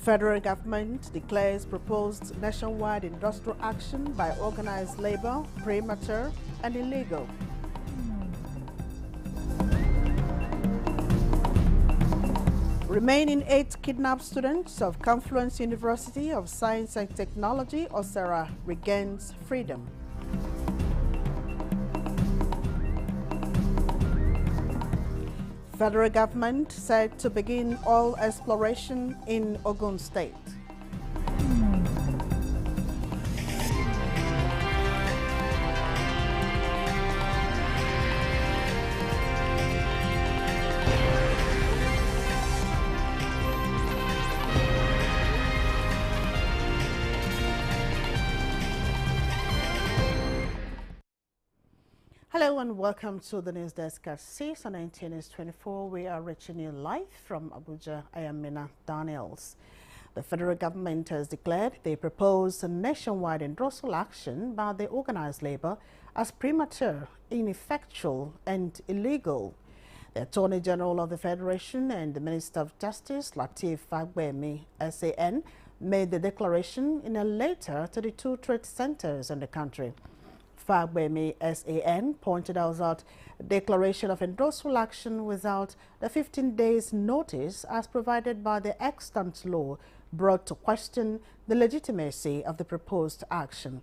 Federal government declares proposed nationwide industrial action by organized labor premature and illegal. Remaining 8 kidnapped students of Confluence University of Science and Technology, Osera, regains freedom. Federal government said to begin oil exploration in Ogun State. Hello and welcome to the news desk at 6 on NTA NEWS24. We are reaching you live from Abuja. I am Mina Daniels. The federal government has declared they propose a nationwide industrial action by the organized labor as premature, ineffectual and illegal. The Attorney General of the Federation and the Minister of Justice, Lateef Fagbemi, SAN, made the declaration in a letter to the 2 trade centers in the country. Fagbemi SAN pointed out that declaration of industrial action without the 15 days notice as provided by the extant law brought to question the legitimacy of the proposed action.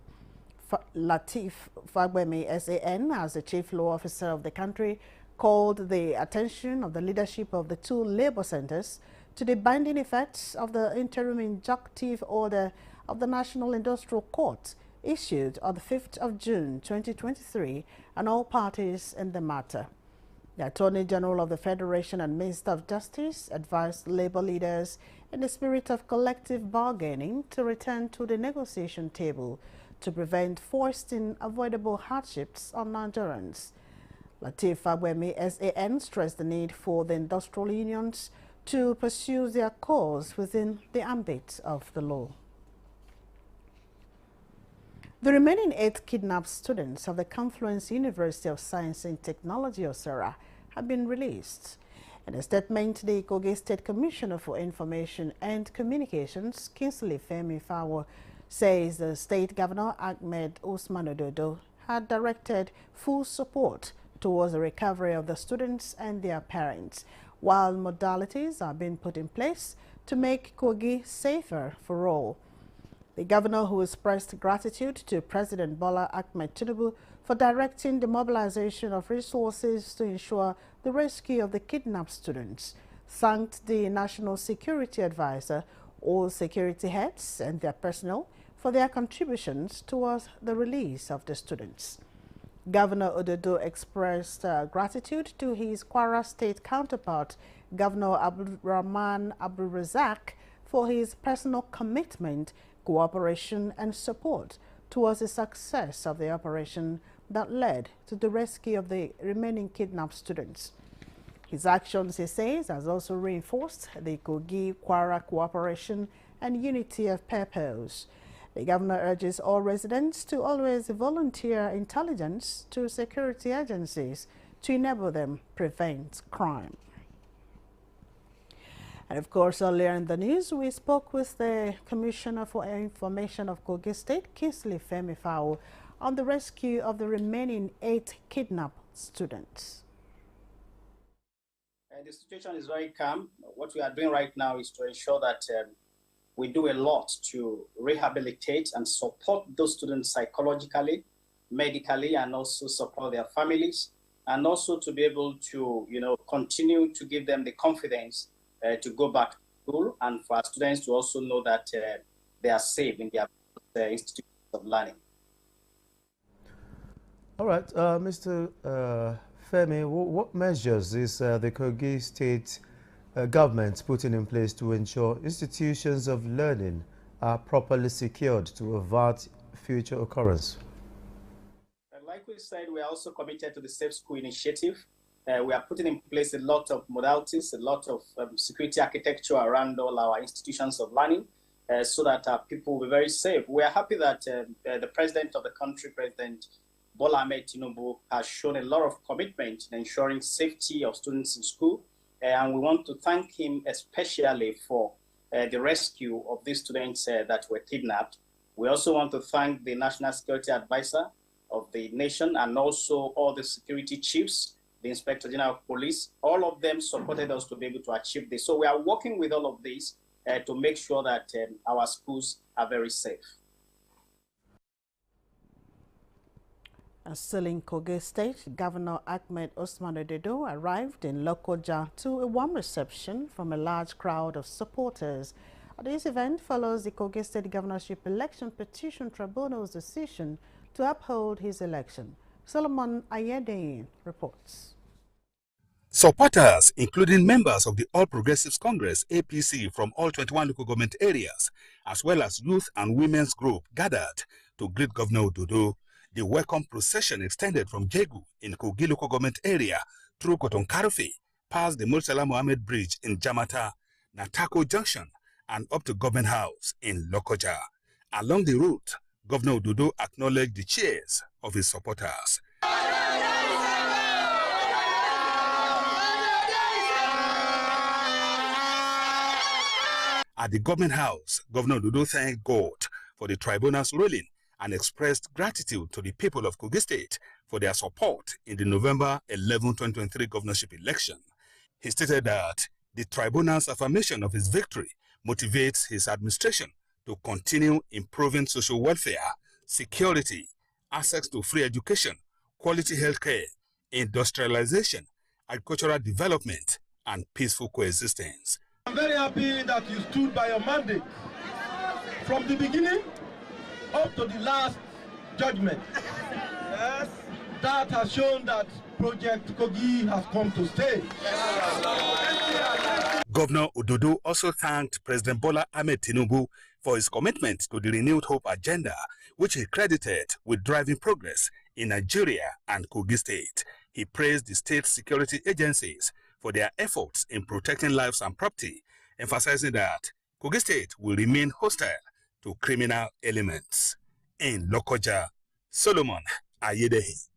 Lateef Fagbemi SAN, as the chief law officer of the country, called the attention of the leadership of the 2 labor centers to the binding effects of the interim injunctive order of the National Industrial Court issued on the 5th of June 2023 and all parties in the matter. The Attorney General of the Federation and Minister of Justice advised labor leaders in the spirit of collective bargaining to return to the negotiation table to prevent foisting avoidable hardships on Nigerians. Lateef Fagbemi SAN stressed the need for the industrial unions to pursue their cause within the ambit of the law. The remaining 8 kidnapped students of the Confluence University of Science and Technology, Osera, have been released. In a statement, the Kogi State Commissioner for Information and Communications, Kingsley Femi Fawo, says the State Governor Ahmed Usman Ododo had directed full support towards the recovery of the students and their parents, while modalities are being put in place to make Kogi safer for all. The governor, who expressed gratitude to President Bola Ahmed Tinubu for directing the mobilization of resources to ensure the rescue of the kidnapped students, thanked the National Security Advisor, all security heads and their personnel for their contributions towards the release of the students. Governor Ododo expressed gratitude to his Kwara State counterpart, Governor Abdulrahman Abdulrazak, for his personal commitment, cooperation and support towards the success of the operation that led to the rescue of the remaining kidnapped students. His actions, he says, has also reinforced the Kogi-Kwara cooperation and unity of purpose. The governor urges all residents to always volunteer intelligence to security agencies to enable them prevent crime. And of course, earlier in the news, we spoke with the Commissioner for Information of Kogi State, Kingsley Femi Fawo, on the rescue of the remaining 8 kidnapped students. The situation is very calm. What we are doing right now is to ensure that we do a lot to rehabilitate and support those students psychologically, medically, and also support their families, and also to be able to, continue to give them the confidence to go back to school, and for our students to also know that they are safe in their institutions of learning. All right, Mr. Femi, what measures is the Kogi State government putting in place to ensure institutions of learning are properly secured to avert future occurrence? Like we said, we are also committed to the Safe School Initiative. We are putting in place a lot of modalities, a lot of security architecture around all our institutions of learning so that our people will be very safe. We are happy that the president of the country, President Bola Ahmed Tinubu, has shown a lot of commitment in ensuring safety of students in school. And we want to thank him especially for the rescue of these students that were kidnapped. We also want to thank the National Security Advisor of the nation and also all the security chiefs, the Inspector General of Police. All of them supported us to be able to achieve this. So we are working with all of these to make sure that our schools are very safe. Still in Kogi State, Governor Ahmed Usman Ododo arrived in Lokoja to a warm reception from a large crowd of supporters. This event follows the Kogi State Governorship Election Petition Tribunal's decision to uphold his election. Solomon Ayede reports. Supporters, including members of the All Progressives Congress (APC) from all 21 local government areas, as well as youth and women's group, gathered to greet Governor Ododo. The welcome procession extended from Jegu in Kogi local government area through Kotonkarfe, past the Murtala Mohammed Bridge in Jamata, Natako Junction, and up to Government House in Lokoja. Along the route, Governor Ododo acknowledged the cheers of his supporters. At the Government House, Governor Ododo thanked God for the tribunal's ruling and expressed gratitude to the people of Kogi State for their support in the November 11, 2023 governorship election. He stated that the tribunal's affirmation of his victory motivates his administration to continue improving social welfare, security, access to free education, quality healthcare, industrialization, agricultural development, and peaceful coexistence. I'm very happy that you stood by your mandate from the beginning up to the last judgment. Yes. That has shown that Project Kogi has come to stay. Governor Ododo also thanked President Bola Ahmed Tinubu for his commitment to the Renewed Hope agenda, which he credited with driving progress in Nigeria and Kogi State. He praised the state security agencies for their efforts in protecting lives and property, emphasizing that Kogi State will remain hostile to criminal elements. In Lokoja, Solomon Ayedehi,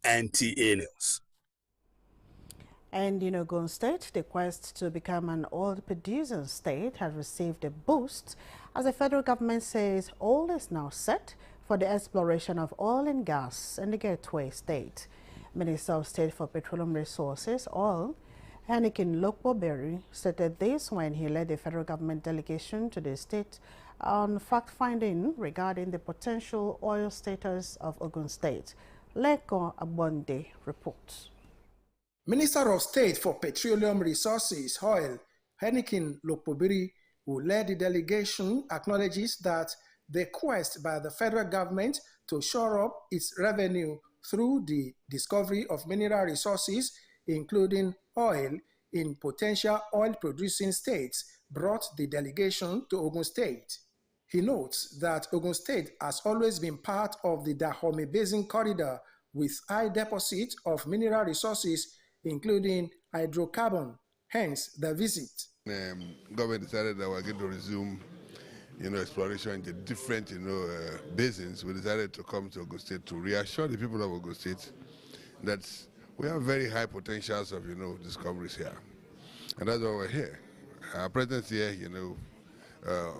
NTA News. And in Ogun State, the quest to become an oil-producing state has received a boost as the federal government says all is now set for the exploration of oil and gas in the Gateway State. Minister of State for Petroleum Resources, Oil, Henikin Lokboberry, stated this when he led the federal government delegation to the state on fact-finding regarding the potential oil status of Ogun State. Leko Abonde reports. Minister of State for Petroleum Resources, Oil, Henikin Lokboberry, who led the delegation, acknowledges that the quest by the federal government to shore up its revenue through the discovery of mineral resources, including oil, in potential oil-producing states, brought the delegation to Ogun State. He notes that Ogun State has always been part of the Dahomey Basin corridor with high deposits of mineral resources, including hydrocarbon, hence the visit. Government decided that we're going to resume exploration in the different basins. We decided to come to Ogun State to reassure the people of Ogun State that we have very high potentials of discoveries here. And that's why we're here. Our presence here,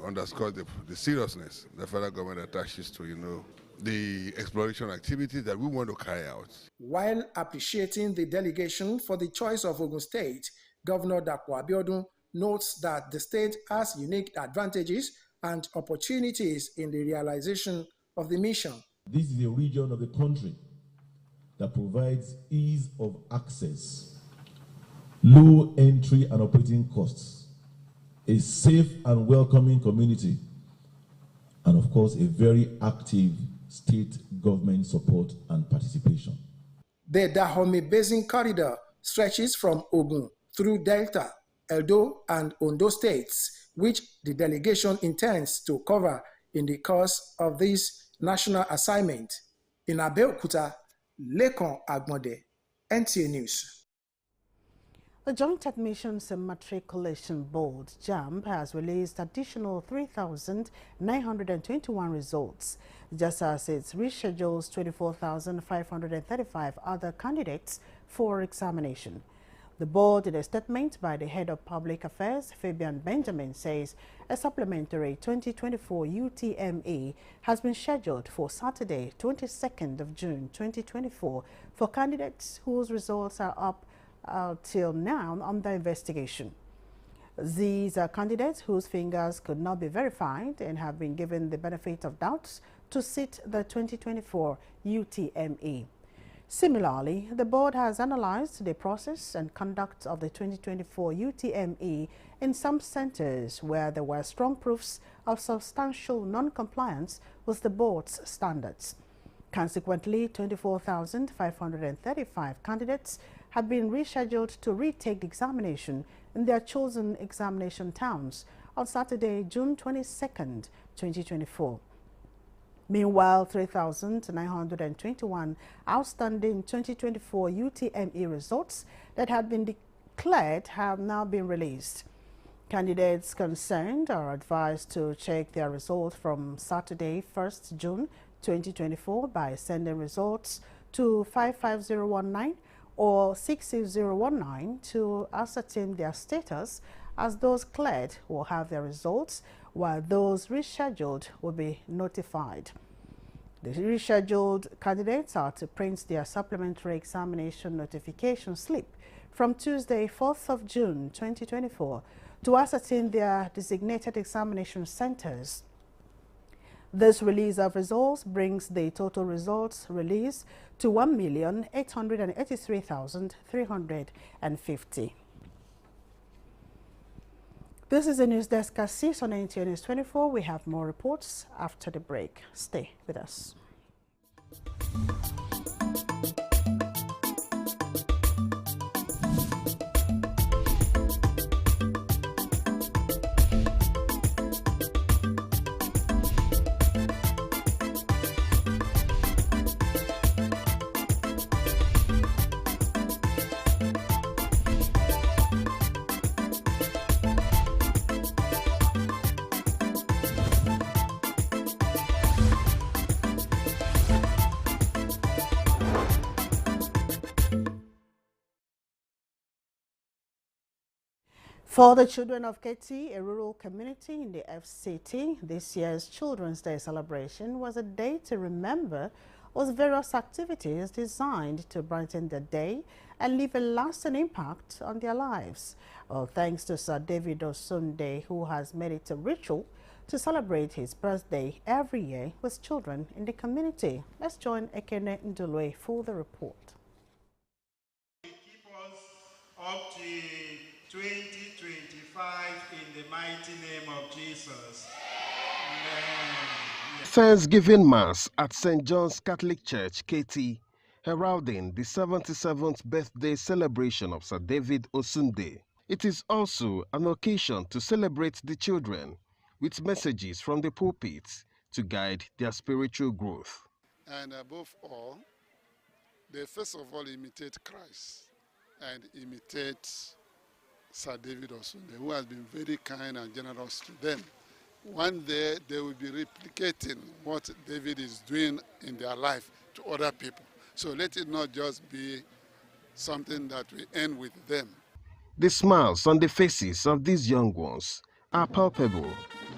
underscores the seriousness the federal government attaches to, the exploration activities that we want to carry out. While appreciating the delegation for the choice of Ogun State, Governor Dapo Abiodun notes that the state has unique advantages and opportunities in the realization of the mission. This is a region of the country that provides ease of access, low entry and operating costs, a safe and welcoming community, and of course a very active state government support and participation. The Dahomey Basin corridor stretches from Ogun through Delta, Edo, and Ondo states, which the delegation intends to cover in the course of this national assignment. In Abeokuta, Lekon Agbonde, NTA News. The Joint Admissions and Matriculation Board, JAMB, has released additional 3,921 results, just as it reschedules 24,535 other candidates for examination. The board, in a statement by the head of public affairs, Fabian Benjamin, says a supplementary 2024 UTME has been scheduled for Saturday, 22nd of June 2024 for candidates whose results are up till now under investigation. These are candidates whose fingers could not be verified and have been given the benefit of doubts to sit the 2024 UTME. Similarly, the board has analyzed the process and conduct of the 2024 UTME in some centers where there were strong proofs of substantial non-compliance with the board's standards. Consequently, 24,535 candidates have been rescheduled to retake the examination in their chosen examination towns on Saturday, June 22nd, 2024. Meanwhile, 3,921 outstanding 2024 UTME results that had been declared have now been released. Candidates concerned are advised to check their results from Saturday, 1st June 2024 by sending results to 55019 or 66019 to ascertain their status, as those cleared will have their results, while those rescheduled will be notified. The rescheduled candidates are to print their supplementary examination notification slip from Tuesday, 4th of June 2024 to ascertain their designated examination centers. This release of results brings the total results release to 1,883,350. This is the news desk at 6 on NTA NEWS24. We have more reports after the break. Stay with us. For the children of Keti, a rural community in the FCT, this year's Children's Day celebration was a day to remember with various activities designed to brighten the day and leave a lasting impact on their lives. Well, thanks to Sir David Osunde, who has made it a ritual to celebrate his birthday every year with children in the community. Let's join Ekene Ndulwe for the report. Keep us up to 2025 in the mighty name of Jesus. Amen. Thanksgiving Mass at St. John's Catholic Church, Keti, heralding the 77th birthday celebration of Sir David Osunde. It is also an occasion to celebrate the children with messages from the pulpit to guide their spiritual growth. And above all, they first of all imitate Christ and imitate Sir David Osunde, who has been very kind and generous to them. One day they will be replicating what David is doing in their life to other people. So let it not just be something that we end with them. The smiles on the faces of these young ones are palpable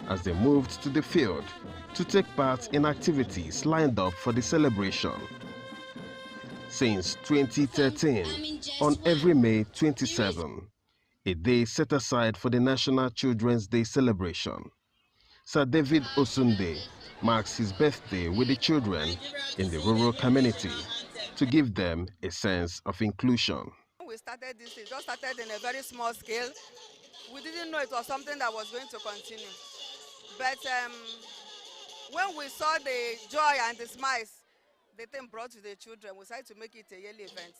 as they moved to the field to take part in activities lined up for the celebration. Since 2013, on every May 27, a day set aside for the National Children's Day celebration, Sir David Osunde marks his birthday with the children in the rural community to give them a sense of inclusion. We started this, it just started in a very small scale. We didn't know it was something that was going to continue. But when we saw the joy and the smiles the thing brought to the children, we decided to make it a yearly event.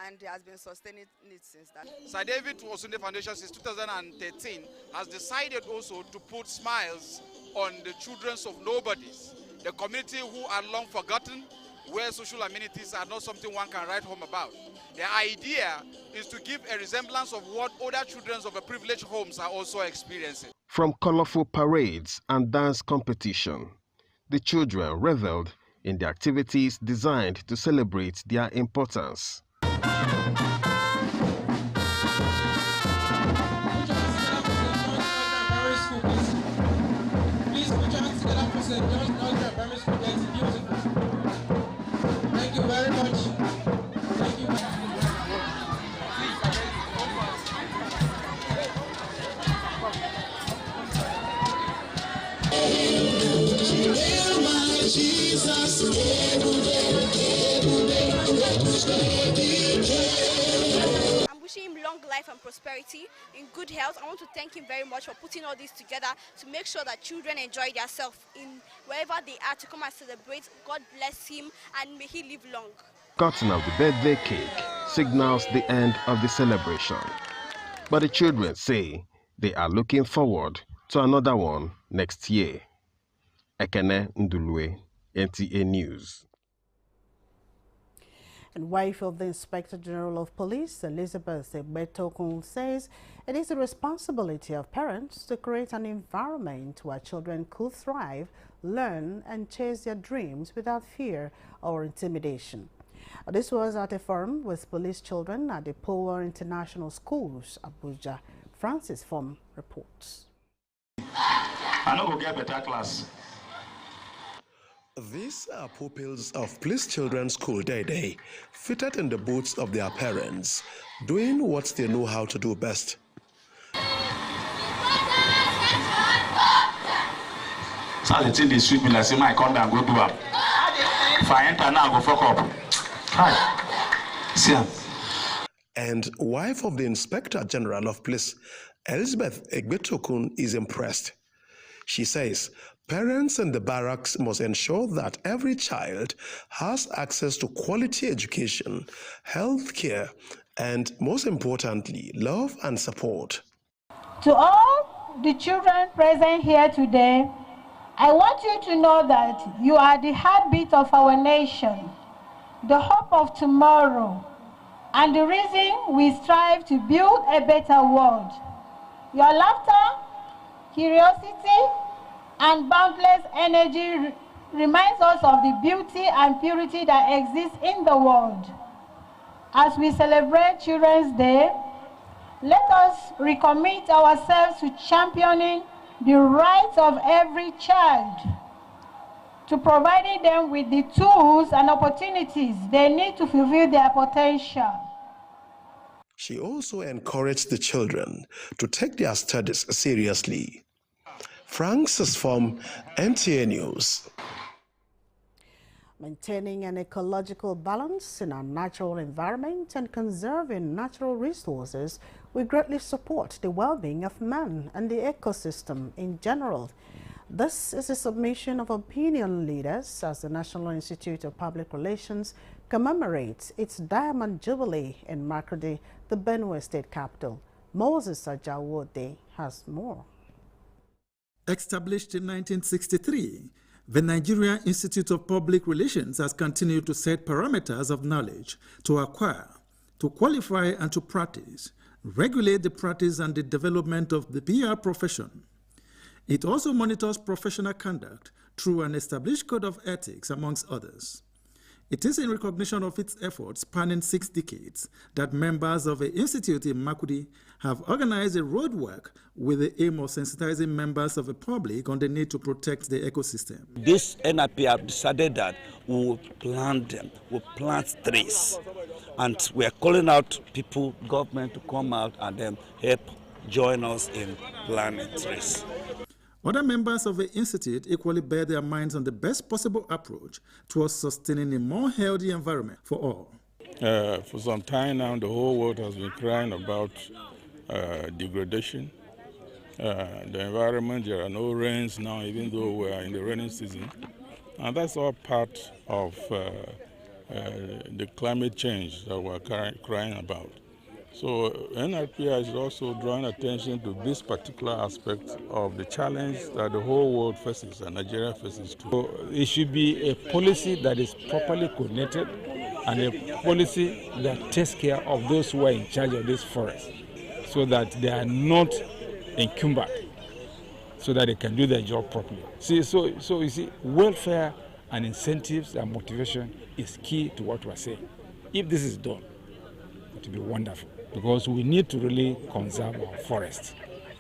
And he has been sustaining it since that. Sir David Osunde Foundation since 2013 has decided also to put smiles on the children of nobodies, the community who are long forgotten, where social amenities are not something one can write home about. The idea is to give a resemblance of what other children of the privileged homes are also experiencing. From colorful parades and dance competition, the children reveled in the activities designed to celebrate their importance. Don't get primary school, that's beautiful. Thank you very much. Thank you. I'm wishing him long life and prosperity in good health. I want to thank him very much for putting all this together to make sure that children enjoy themselves in wherever they are to come and celebrate. God bless him and may he live long. Cutting of the birthday cake signals the end of the celebration. But the children say they are looking forward to another one next year. Ekene Ndulwe, NTA News. And wife of the Inspector General of Police, Elizabeth Betokun, says it is the responsibility of parents to create an environment where children could thrive, learn and chase their dreams without fear or intimidation. This was at a forum with police children at the Power International Schools, Abuja. Francis Form reports. I don't go get better class. These are pupils of Police Children's School Day, fitted in the boots of their parents, doing what they know how to do best. So the thing they sweep me like say my come down go do up. If I enter now, go fuck up. Hi. See ya. And wife of the Inspector General of Police, Elizabeth Egbetokun, is impressed. She says parents in the barracks must ensure that every child has access to quality education, health care, and most importantly, love and support. To all the children present here today, I want you to know that you are the heartbeat of our nation, the hope of tomorrow, and the reason we strive to build a better world. Your laughter, curiosity, and boundless energy reminds us of the beauty and purity that exists in the world. As we celebrate Children's Day, let us recommit ourselves to championing the rights of every child, to providing them with the tools and opportunities they need to fulfill their potential. She also encouraged the children to take their studies seriously. Francis from NTA News. Maintaining an ecological balance in our natural environment and conserving natural resources will greatly support the well-being of man and the ecosystem in general. This is a submission of opinion leaders as the National Institute of Public Relations commemorates its Diamond Jubilee in Makurdi, the Benue State capital. Moses Ajawode has more. Established in 1963, the Nigerian Institute of Public Relations has continued to set parameters of knowledge to acquire, to qualify and to practice, regulate the practice and the development of the PR profession. It also monitors professional conduct through an established code of ethics, amongst others. It is in recognition of its efforts spanning 6 decades that members of the Institute in Makurdi have organized a roadwork with the aim of sensitizing members of the public on the need to protect the ecosystem. This NIP have decided that we will plant them, we'll plant trees. And we are calling out people, government to come out and then help join us in planting trees. Other members of the Institute equally bear their minds on the best possible approach towards sustaining a more healthy environment for all. For some time now, the whole world has been crying about degradation. The environment, there are no rains now, even though we are in the rainy season. And that's all part of the climate change that we're crying about. So NIPI is also drawing attention to this particular aspect of the challenge that the whole world faces and Nigeria faces too. So it should be a policy that is properly coordinated and a policy that takes care of those who are in charge of this forest so that they are not encumbered, so that they can do their job properly. So you see, welfare and incentives and motivation is key to what we're saying. If this is done, it will be wonderful, because we need to really conserve our forests.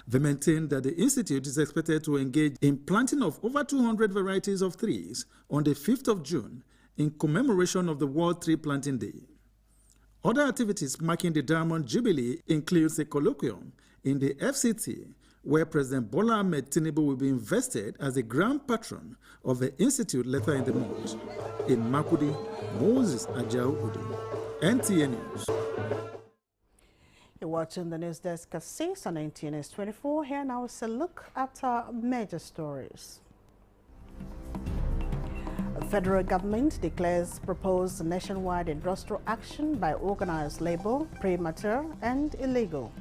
They maintain that the institute is expected to engage in planting of over 200 varieties of trees on the 5th of June in commemoration of the World Tree Planting Day. Other activities marking the Diamond Jubilee includes a colloquium in the FCT where President Bola Ahmed Tinubu will be invested as the grand patron of the institute later in the month. In Makudi, Moses Ajao Udu, NTA News. You're watching the news desk at 6 on NTA NEWS24. Here now is a look at our major stories. The federal government declares proposed nationwide industrial action by organized labor premature and illegal.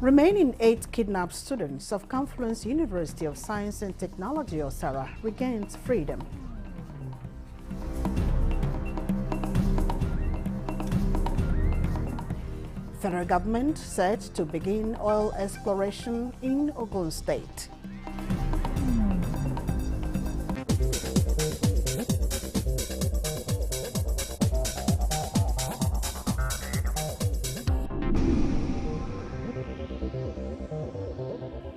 Remaining 8 kidnapped students of Confluence University of Science and Technology, Osara, regains freedom. Federal government set to begin oil exploration in Ogun State.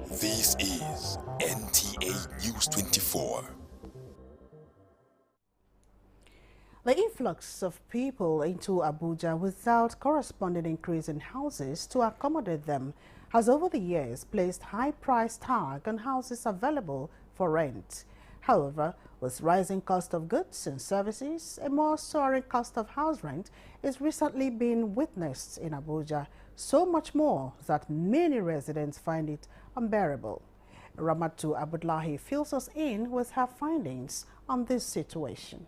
This is NTA News24. The influx of people into Abuja without corresponding increase in houses to accommodate them has over the years placed high price tag on houses available for rent. However, with rising cost of goods and services, a more soaring cost of house rent is recently being witnessed in Abuja, so much more that many residents find it unbearable. Ramatu Abdullahi fills us in with her findings on this situation.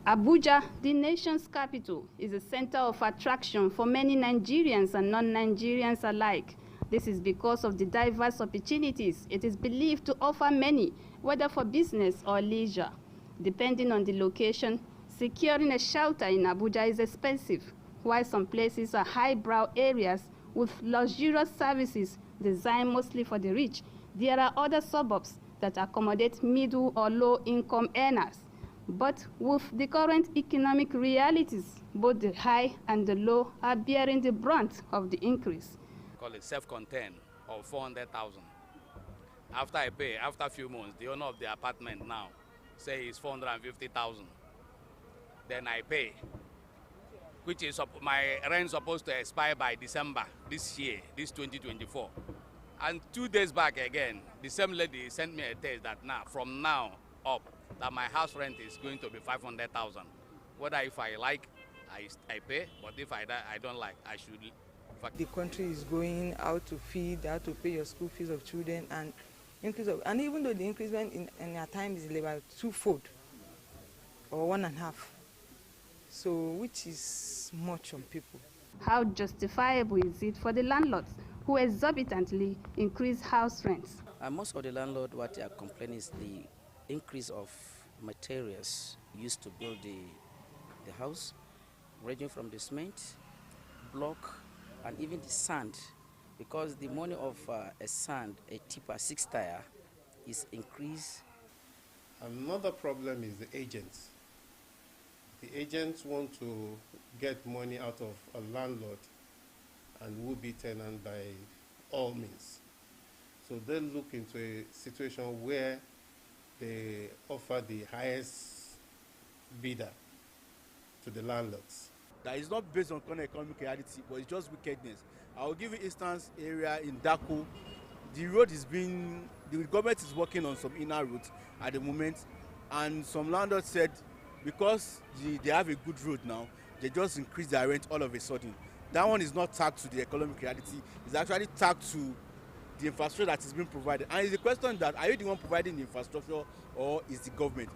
Abuja, the nation's capital, is a center of attraction for many Nigerians and non-Nigerians alike. This is because of the diverse opportunities it is believed to offer many, whether for business or leisure. Depending on the location, securing a shelter in Abuja is expensive, while some places are highbrow areas with luxurious services designed mostly for the rich. There are other suburbs that accommodate middle or low-income earners. But with the current economic realities, both the high and the low are bearing the brunt of the increase. Call it self-contained of 400,000. After I pay, after a few months, the owner of the apartment now say it's 450,000. Then I pay, which is my rent supposed to expire by December this year, this 2024. And 2 days back again, the same lady sent me a text that now, from now up, that my house rent is going to be 500,000. Whether if I like, I pay, but if I don't like, I should. The country is going out to feed, how to pay your school fees of children, and and even though the increment in our time is about twofold or 1.5, so which is much on people. How justifiable is it for the landlords who exorbitantly increase house rents? Most of the landlords, what they are complaining is the increase of materials used to build the house, ranging from the cement, block, and even the sand, because the money of a sand, a tipper 6 tire, is increased. Another problem is the agents. The agents want to get money out of a landlord and would-be tenant by all means. So they look into a situation where they offer the highest bidder to the landlords. That is not based on economic reality, but it's just wickedness. I will give you instance area in Dako. The road is being, the government is working on some inner routes at the moment, and some landlords said because they have a good road now, they just increase their rent all of a sudden. That one is not tagged to the economic reality. It's actually tagged to the infrastructure that is being provided. And it's a question that, are you the one providing the infrastructure or is the government?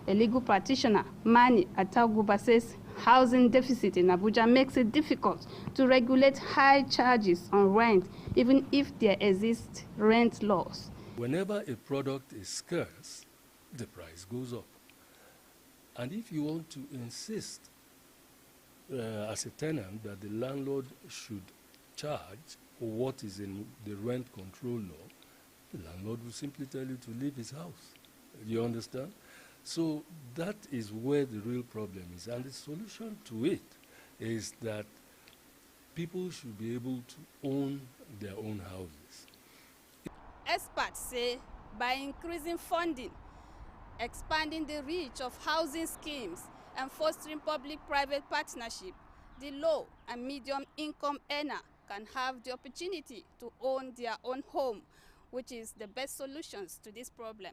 A legal practitioner, Mani Ataguba, says housing deficit in Abuja makes it difficult to regulate high charges on rent, even if there exist rent laws. Whenever a product is scarce, the price goes up. And if you want to insist as a tenant that the landlord should charge what is in the rent control law, the landlord will simply tell you to leave his house. You understand? So that is where the real problem is. And the solution to it is that people should be able to own their own houses. Experts say by increasing funding, expanding the reach of housing schemes, and fostering public-private partnership, the low and medium-income earner can have the opportunity to own their own home, which is the best solutions to this problem.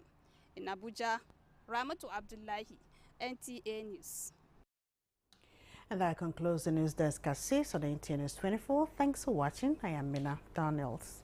In Abuja, Ramatu Abdullahi, NTA News. And that concludes the news desk at 6 on NTA News 24. Thanks for watching. I am Mina Daniels.